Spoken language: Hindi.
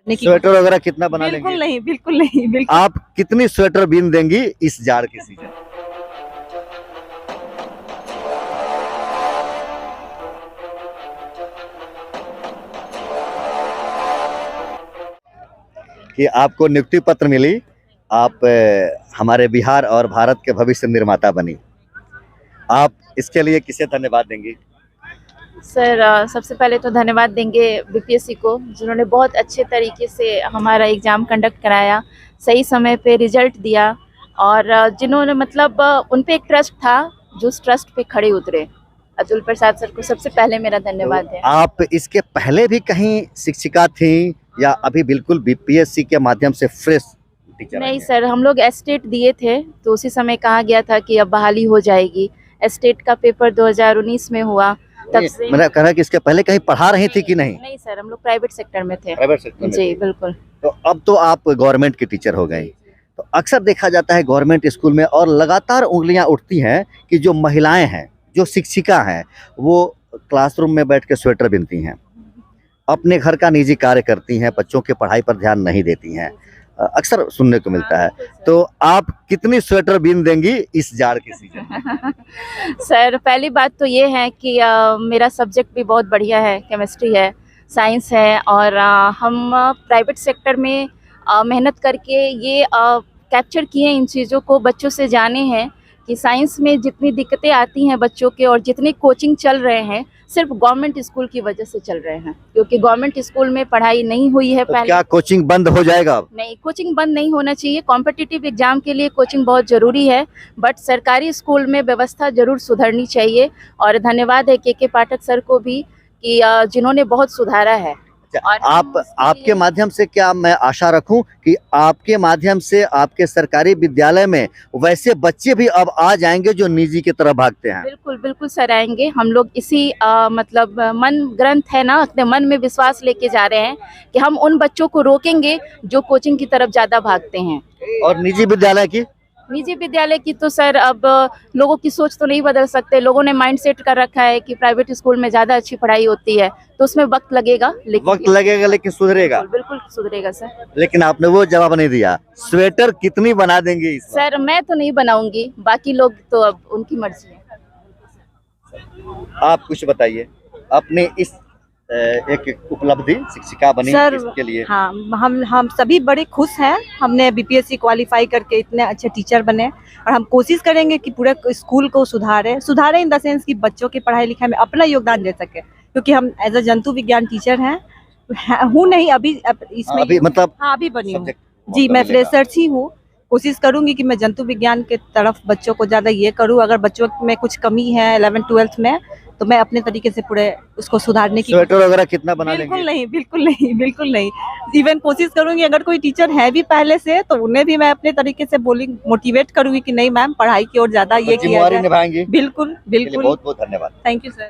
स्वेटर वगैरह कितना बना लेंगे? बिल्कुल नहीं, बिल्कुल नहीं, बिल्कुल। आप कितनी स्वेटर बीन देंगी इस जाड़ के सीजन? कि आपको नियुक्ति पत्र मिली, आप हमारे बिहार और भारत के भविष्य निर्माता बनी, आप इसके लिए किसे धन्यवाद देंगी? सर सबसे पहले तो धन्यवाद देंगे बीपीएससी को, जिन्होंने बहुत अच्छे तरीके से हमारा एग्ज़ाम कंडक्ट कराया, सही समय पे रिजल्ट दिया और जिन्होंने मतलब उन पे एक ट्रस्ट था, जो उस ट्रस्ट पे खड़े उतरे। अतुल प्रसाद सर को सबसे पहले मेरा धन्यवाद है। आप इसके पहले भी कहीं शिक्षिका थी या अभी बिल्कुल बीपीएससी के माध्यम से फ्रेश टीचर? नहीं सर, हम लोग एस्टेट दिए थे तो उसी समय कहा गया था कि अब बहाली हो जाएगी। एस्टेट का पेपर 2019 में हुआ, तब से मैंने कहा कि इसके पहले कहीं पढ़ा रही थी कि नहीं? नहीं सर, हम लोग प्राइवेट सेक्टर में थे। प्राइवेट सेक्टर में जी बिल्कुल। तो अब तो आप गवर्नमेंट की टीचर हो गई। तो अक्सर देखा जाता है गवर्नमेंट स्कूल में और लगातार उंगलियां उठती हैं कि जो महिलाएं हैं, जो शिक्षिका हैं, वो क्लासरूम में बैठ के स्वेटर बिनती हैं, अपने घर का निजी कार्य करती हैं, बच्चों की पढ़ाई पर ध्यान नहीं देती हैं, अक्सर सुनने को मिलता है। तो आप कितनी स्वेटर बीन देंगी इस जाड़ के सीजन में? सर पहली बात तो ये है कि मेरा सब्जेक्ट भी बहुत बढ़िया है, केमिस्ट्री है, साइंस है और हम प्राइवेट सेक्टर में मेहनत करके ये कैप्चर किए इन चीज़ों को, बच्चों से जाने हैं कि साइंस में जितनी दिक्कतें आती हैं बच्चों के और जितने कोचिंग चल रहे हैं सिर्फ गवर्नमेंट स्कूल की वजह से चल रहे हैं, क्योंकि गवर्नमेंट स्कूल में पढ़ाई नहीं हुई है तो पहले। क्या कोचिंग बंद हो जाएगा अब? नहीं, कोचिंग बंद नहीं होना चाहिए। कॉम्पिटिटिव एग्जाम के लिए कोचिंग बहुत ज़रूरी है, बट सरकारी स्कूल में व्यवस्था ज़रूर सुधरनी चाहिए और धन्यवाद है के पाठक सर को भी कि जिन्होंने बहुत सुधारा है। और आपके माध्यम से क्या मैं आशा रखूं कि आपके माध्यम से आपके सरकारी विद्यालय में वैसे बच्चे भी अब आ जाएंगे जो निजी की तरफ भागते हैं? बिल्कुल बिल्कुल सर, आएंगे। हम लोग इसी मतलब मन ग्रंथ है ना, अपने मन में विश्वास लेके जा रहे हैं कि हम उन बच्चों को रोकेंगे जो कोचिंग की तरफ ज़्यादा भागते हैं। और निजी विद्यालय की तो सर अब लोगों की सोच तो नहीं बदल सकते। लोगों ने माइंड सेट कर रखा है कि प्राइवेट स्कूल में ज़्यादा अच्छी पढ़ाई होती है, तो उसमें वक्त लगेगा, लेकिन सुधरेगा। बिल्कुल सुधरेगा सर। लेकिन आपने वो जवाब नहीं दिया, स्वेटर कितनी बना देंगे इस बार? सर मैं तो नहीं बनाऊंगी, बाकी लोग तो अब उनकी मर्जी है। आप कुछ बताइए अपने इस एक उपलब्धि, शिक्षिका बनी इसके लिए। हाँ, हम सभी बड़े खुश हैं। हमने बीपीएससी क्वालिफाई करके इतने अच्छे टीचर बने और हम कोशिश करेंगे कि पूरे स्कूल को सुधारे इन द सेंस कि बच्चों की पढ़ाई लिखाई में अपना योगदान दे सके, क्योंकि हम एज अ जंतु विज्ञान टीचर हैं। हूँ नहीं अभी इसमें अभी मतलब हाँ अभी बनी हूँ जी, मैं फ्रेशर्स ही हूँ। कोशिश करूंगी कि मैं जंतु विज्ञान के तरफ बच्चों को ज़्यादा ये करूँ। अगर बच्चों में कुछ कमी है 11th-12th में, तो मैं अपने तरीके से पूरे उसको सुधारने की। स्वेटर वगैरह कितना बना लेंगे? बिल्कुल नहीं, बिल्कुल नहीं, बिल्कुल नहीं। इवन कोशिश करूंगी अगर कोई टीचर है भी पहले से तो उन्हें भी मैं अपने तरीके से मोटिवेट करूंगी कि नहीं मैम, पढ़ाई की ओर ज़्यादा ये किया जाए। निभाएंगे। बिल्कुल बिल्कुल। बहुत बहुत धन्यवाद। Thank you sir.